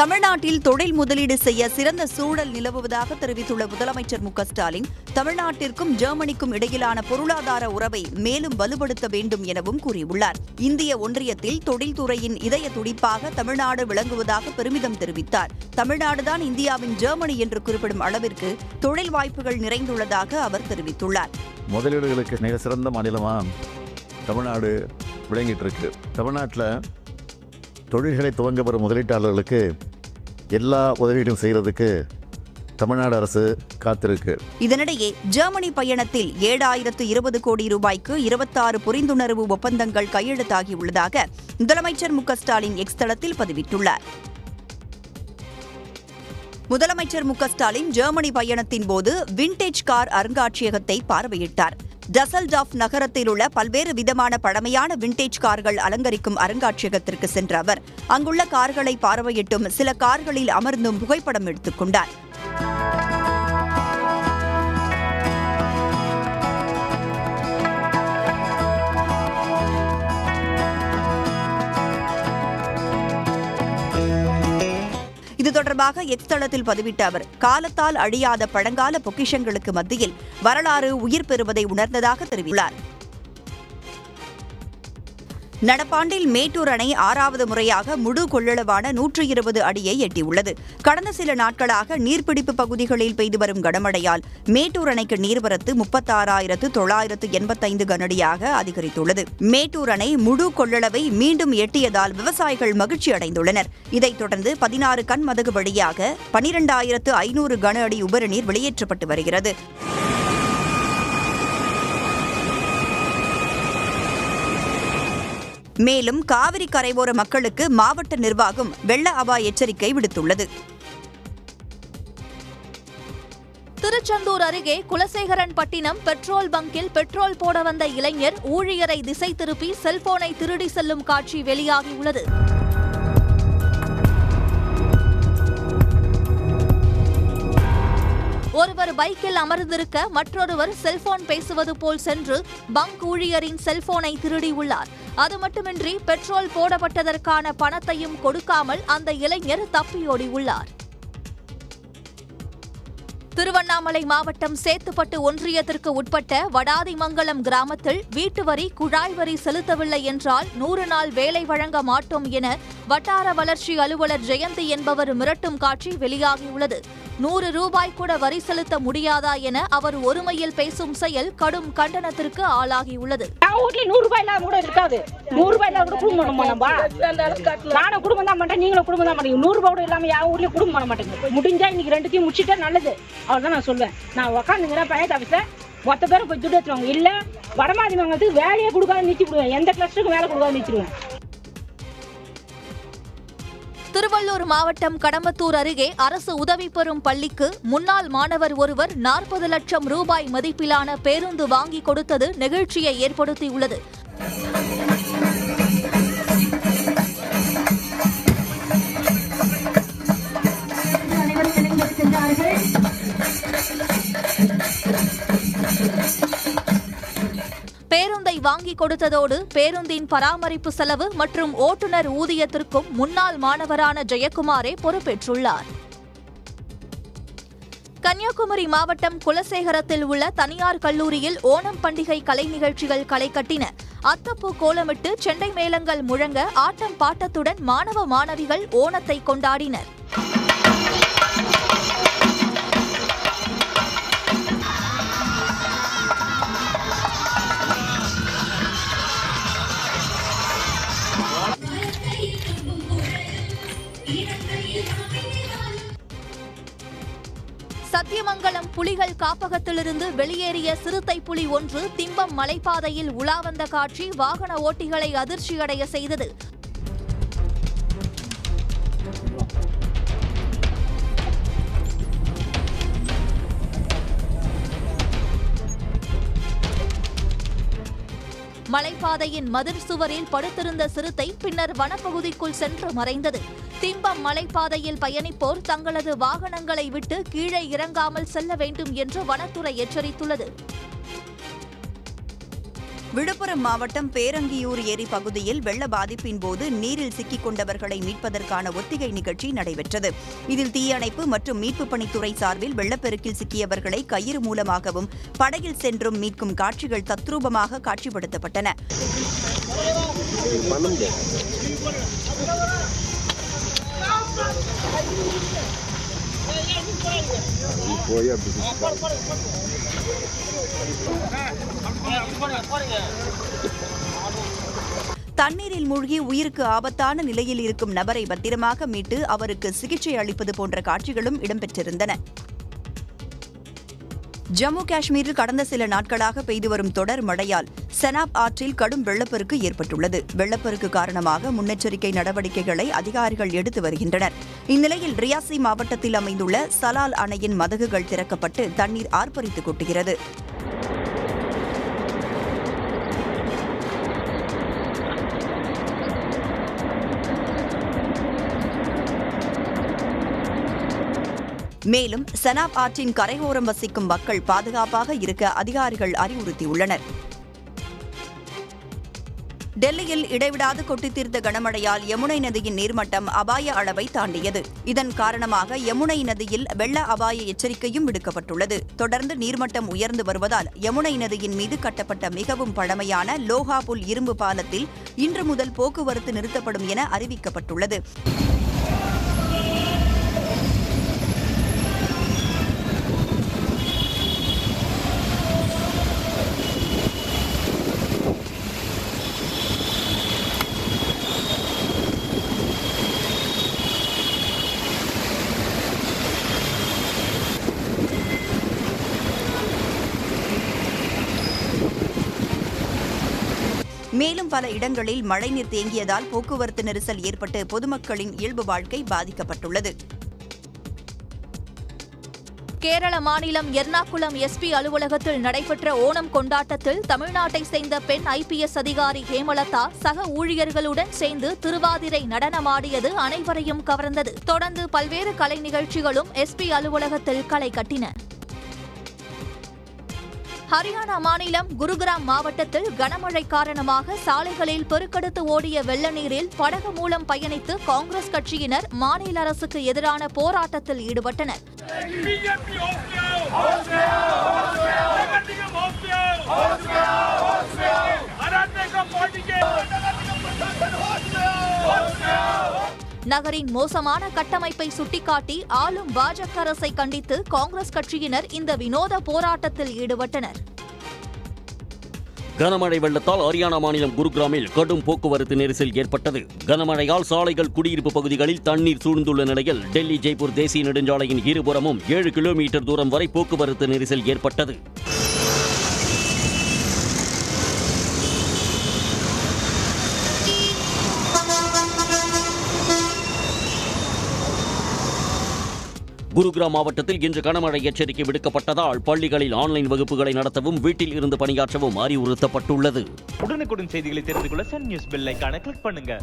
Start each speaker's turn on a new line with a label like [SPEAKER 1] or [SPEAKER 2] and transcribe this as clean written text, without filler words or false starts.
[SPEAKER 1] தமிழ்நாட்டில் தொழில் முதலீடு செய்ய சிறந்த சூழல் நிலவுவதாக தெரிவித்துள்ள முதலமைச்சர் மு.க.ஸ்டாலின், தமிழ்நாட்டிற்கும் ஜெர்மனிக்கும் இடையிலான பொருளாதார உறவை மேலும் வலுப்படுத்த வேண்டும் எனவும் கூறியுள்ளார். இந்திய ஒன்றியத்தில் தொழில்துறையின் இதய துடிப்பாக தமிழ்நாடு விளங்குவதாக பெருமிதம் தெரிவித்தார். தமிழ்நாடுதான் இந்தியாவின் ஜெர்மனி என்று குறிப்பிடும் அளவிற்கு தொழில் வாய்ப்புகள் நிறைந்துள்ளதாக அவர் தெரிவித்துள்ளார்.
[SPEAKER 2] முதலீடுகளுக்கு மிக சிறந்த மாநிலமா தமிழ்நாடு விளங்கிட்டு இருக்கு. தமிழ்நாட்டில் தொழில்களை துவங்க வரும் முதலீட்டாளர்களுக்கு எல்லா உதவியும் செய்யறதுக்கு தமிழ்நாடு அரசு காத்திருக்கு.
[SPEAKER 1] இதனிடையே ஜெர்மனி பயணத்தில் 7,020 கோடி ரூபாய்க்கு 26 புரிந்துணர்வு ஒப்பந்தங்கள் கையெழுத்தாகியுள்ளதாக முதலமைச்சர் மு.க.ஸ்டாலின் எக்ஸ் தளத்தில் பதிவிட்டுள்ளார். முதலமைச்சர் மு.க.ஸ்டாலின் ஜெர்மனி பயணத்தின் போது விண்டேஜ் கார் அருங்காட்சியகத்தை பார்வையிட்டார். டசல்டாஃப் நகரத்தில் உள்ள பல்வேறு விதமான பழமையான விண்டேஜ் கார்கள் அலங்கரிக்கும் அருங்காட்சியகத்திற்கு சென்ற அவர் அங்குள்ள கார்களை பார்வையிட்டும் சில கார்களில் அமர்ந்தும் புகைப்படம் எடுத்துக் கொண்டார். இது தொடர்பாக எக்ஸ் தளத்தில் பதிவிட்ட அவர், காலத்தால் அழியாத பழங்கால பொக்கிஷங்களுக்கு மத்தியில் வரலாறு உயிர் பெறுவதை உணர்ந்ததாக தெரிவித்தார். நடப்பாண்டில் மேட்டூர் அணை 6வது முறையாக முழு கொள்ளளவான 120 அடியை எட்டியுள்ளது. கடந்த சில நாட்களாக நீர்பிடிப்பு பகுதிகளில் பெய்து வரும் கனமழையால் மேட்டூர் அணைக்கு நீர்வரத்து 36,985 கனஅடியாக அதிகரித்துள்ளது. மேட்டூர் அணை முழு கொள்ளளவை மீண்டும் எட்டியதால் விவசாயிகள் மகிழ்ச்சி அடைந்துள்ளனர். இதைத் தொடர்ந்து 16 கன்மதகு வழியாக 12,500 கன அடி உபரிநீர் வெளியேற்றப்பட்டு வருகிறது. மேலும் காவிரி கரையோர மக்களுக்கு மாவட்ட நிர்வாகம் வெள்ள அபாய எச்சரிக்கை விடுத்துள்ளது.
[SPEAKER 3] திருச்செந்தூர் அருகே குலசேகரன்பட்டினம் பெட்ரோல் பங்கில் பெட்ரோல் போட வந்த இளைஞர் ஊழியரை திசை திருப்பி செல்போனை திருடி செல்லும் காட்சி வெளியாகியுள்ளது. ஒருவர் பைக்கில் அமர்ந்திருக்க மற்றொருவர் செல்போன் பேசுவது போல் சென்று பங்க் ஊழியரின் செல்போனை திருடியுள்ளார். அது மட்டுமின்றி பெட்ரோல் போடப்பட்டதற்கான பணத்தையும் கொடுக்காமல் அந்த இளைஞர் தப்பியோடியுள்ளார். திருவண்ணாமலை மாவட்டம் சேத்துப்பட்டு ஒன்றியத்திற்கு உட்பட்ட வடாதிமங்கலம் கிராமத்தில் வீட்டு வரி, குழாய் வரி செலுத்தவில்லை என்றால் 100 நாள் வேலை வழங்க மாட்டோம் என வட்டார வளர்ச்சி அலுவலர் ஜெயந்தி என்பவர் மிரட்டும் காட்சி வெளியாகியுள்ளது. 100 ரூபாய் கூட வரி செலுத்த முடியாதா என அவர் ஒருமையில் பேசும் செயல் கடும் கண்டனத்திற்கு ஆளாகியுள்ளது.
[SPEAKER 4] மொத்த பேரும் போய் துட்டு எடுத்துருவாங்க. இல்ல வடமாதி மங்கலத்துக்கு வேலையே கொடுக்காத நிறுத்திடுவேன். எந்த கிளஸ்டருக்கும் வேலை கொடுக்காத நிறுத்திடுவேன்.
[SPEAKER 3] திருவள்ளூர் மாவட்டம் கடம்பத்தூர் அருகே அரசு உதவி பெறும் பள்ளிக்கு முன்னாள் மாணவர் ஒருவர் 40 லட்சம் ரூபாய் மதிப்பிலான பேருந்து வாங்கி கொடுத்தது நெகிழ்ச்சியை ஏற்படுத்தியுள்ளது. பேருந்தை வாங்கி கொடுத்ததோடு பேருந்தின் பராமரிப்பு செலவு மற்றும் ஓட்டுநர் ஊதியத்திற்கும் முன்னாள் மாணவரான ஜெயக்குமாரே பொறுப்பேற்றுள்ளார். கன்னியாகுமரி மாவட்டம் குலசேகரத்தில் உள்ள தனியார் கல்லூரியில் ஓணம் பண்டிகை கலை நிகழ்ச்சிகள் களை கட்டின. அத்தப்பூ கோலமிட்டு செண்டை மேளங்கள் முழங்க ஆட்டம் பாட்டத்துடன் மாணவ மாணவிகள் ஓணத்தை கொண்டாடினர். சத்தியமங்கலம் புலிகள் காப்பகத்திலிருந்து வெளியேறிய சிறுத்தை புலி ஒன்று திம்பம் மலைப்பாதையில் உலா வந்த காட்சி வாகன ஓட்டிகளை அதிர்ச்சியடைய செய்தது. மலைப்பாதையின் மதிர் சுவரில் படுத்திருந்த சிறுத்தை பின்னர் வனப்பகுதிக்குள் சென்று மறைந்தது. திம்பம் மலைப்பாதையில் பயணிப்போர் தங்களது வாகனங்களை விட்டு கீழே இறங்காமல் செல்ல வேண்டும் என்று வனத்துறை எச்சரித்துள்ளது.
[SPEAKER 1] விழுப்புரம் மாவட்டம் பேரங்கியூர் ஏரி பகுதியில் வெள்ள பாதிப்பின் போது நீரில் சிக்கிக் கொண்டவர்களை மீட்பதற்கான ஒத்திகை நிகழ்ச்சி நடைபெற்றது. இதில் தீயணைப்பு மற்றும் மீட்புப் பணித்துறை சார்பில் வெள்ளப்பெருக்கில் சிக்கியவர்களை கயிறு மூலமாகவும் படகில் சென்றும் மீட்கும் காட்சிகள் தத்ரூபமாக காட்சிப்படுத்தப்பட்டன. தண்ணீரில் மூழ்கி உயிருக்கு ஆபத்தான நிலையில் இருக்கும் நபரை பத்திரமாக மீட்டு அவருக்கு சிகிச்சை அளிப்பது போன்ற காட்சிகளும் இடம்பெற்றிருந்தன. ஜம்மு காஷ்மீரில் கடந்த சில நாட்களாக பெய்து வரும் தொடர் மழையால் செனாப் ஆற்றில் கடும் வெள்ளப்பெருக்கு ஏற்பட்டுள்ளது. வெள்ளப்பெருக்கு காரணமாக முன்னெச்சரிக்கை நடவடிக்கைகளை அதிகாரிகள் எடுத்து வருகின்றனர். இந்நிலையில் ரியாசி மாவட்டத்தில் அமைந்துள்ள சலால் அணையின் மதகுகள் திறக்கப்பட்டு தண்ணீர் ஆர்ப்பரித்து கொட்டுகிறது. மேலும் செனாப் ஆற்றின் கரையோரம் வசிக்கும் மக்கள் பாதுகாப்பாக இருக்க அதிகாரிகள் அறிவுறுத்தியுள்ளனர். டெல்லியில் இடைவிடாது கொட்டித் தீர்த்த கனமழையால் யமுனை நதியின் நீர்மட்டம் அபாய அளவை தாண்டியது. இதன் காரணமாக யமுனை நதியில் வெள்ள அபாய எச்சரிக்கையும் விடுக்கப்பட்டுள்ளது. தொடர்ந்து நீர்மட்டம் உயர்ந்து வருவதால் யமுனை நதியின் மீது கட்டப்பட்ட மிகவும் பழமையான லோஹாபுல் இரும்பு பாலத்தில் இன்று முதல் போக்குவரத்து நிறுத்தப்படும் என அறிவிக்கப்பட்டுள்ளது. மேலும் பல இடங்களில் மழைநீர் தேங்கியதால் போக்குவரத்து நெரிசல் ஏற்பட்டு பொதுமக்களின் இயல்பு வாழ்க்கை பாதிக்கப்பட்டுள்ளது.
[SPEAKER 3] கேரள மாநிலம் எர்ணாகுளம் எஸ்பி அலுவலகத்தில் நடைபெற்ற ஓணம் கொண்டாட்டத்தில் தமிழ்நாட்டை சேர்ந்த பெண் IPS அதிகாரி ஹேமலதா சக ஊழியர்களுடன் சேர்ந்து திருவாதிரை நடனமாடியது அனைவரையும் கவர்ந்தது. தொடர்ந்து பல்வேறு கலை நிகழ்ச்சிகளும் எஸ்பி அலுவலகத்தில் களை கட்டின. ஹரியானா மாநிலம் குருகிராம் மாவட்டத்தில் கனமழை காரணமாக சாலைகளில் பெருக்கெடுத்து ஓடிய வெள்ள நீரில் படகு மூலம் பயணித்து காங்கிரஸ் கட்சியினர் மாநில அரசுக்கு எதிரான போராட்டத்தில் ஈடுபட்டனர். நகரின் மோசமான கட்டமைப்பை சுட்டிக்காட்டி ஆளும் பாஜக அரசை கண்டித்து காங்கிரஸ் கட்சியினர் இந்த வினோத போராட்டத்தில் ஈடுபட்டனர்.
[SPEAKER 5] கனமழை வெள்ளத்தால் ஹரியானா மாநிலம் குருகிராமில் கடும் போக்குவரத்து நெரிசல் ஏற்பட்டது. கனமழையால் சாலைகள், குடியிருப்பு பகுதிகளில் தண்ணீர் சூழ்ந்துள்ள நிலையில் டெல்லி ஜெய்ப்பூர் தேசிய நெடுஞ்சாலையின் இருபுறமும் 7 கிலோமீட்டர் தூரம் வரை போக்குவரத்து நெரிசல் ஏற்பட்டது. குருகிராம் மாவட்டத்தில் இன்று கனமழை எச்சரிக்கை விடுக்கப்பட்டதால் பள்ளிகளில் ஆன்லைன் வகுப்புகளை நடத்தவும் வீட்டில் இருந்து பணியாற்றவும் அறிவுறுத்தப்பட்டுள்ளது.
[SPEAKER 6] உடனுக்குடன் செய்திகளை தெரிந்து கொள்ள சன் நியூஸ் பெல் ஐகானை கிளிக் பண்ணுங்க.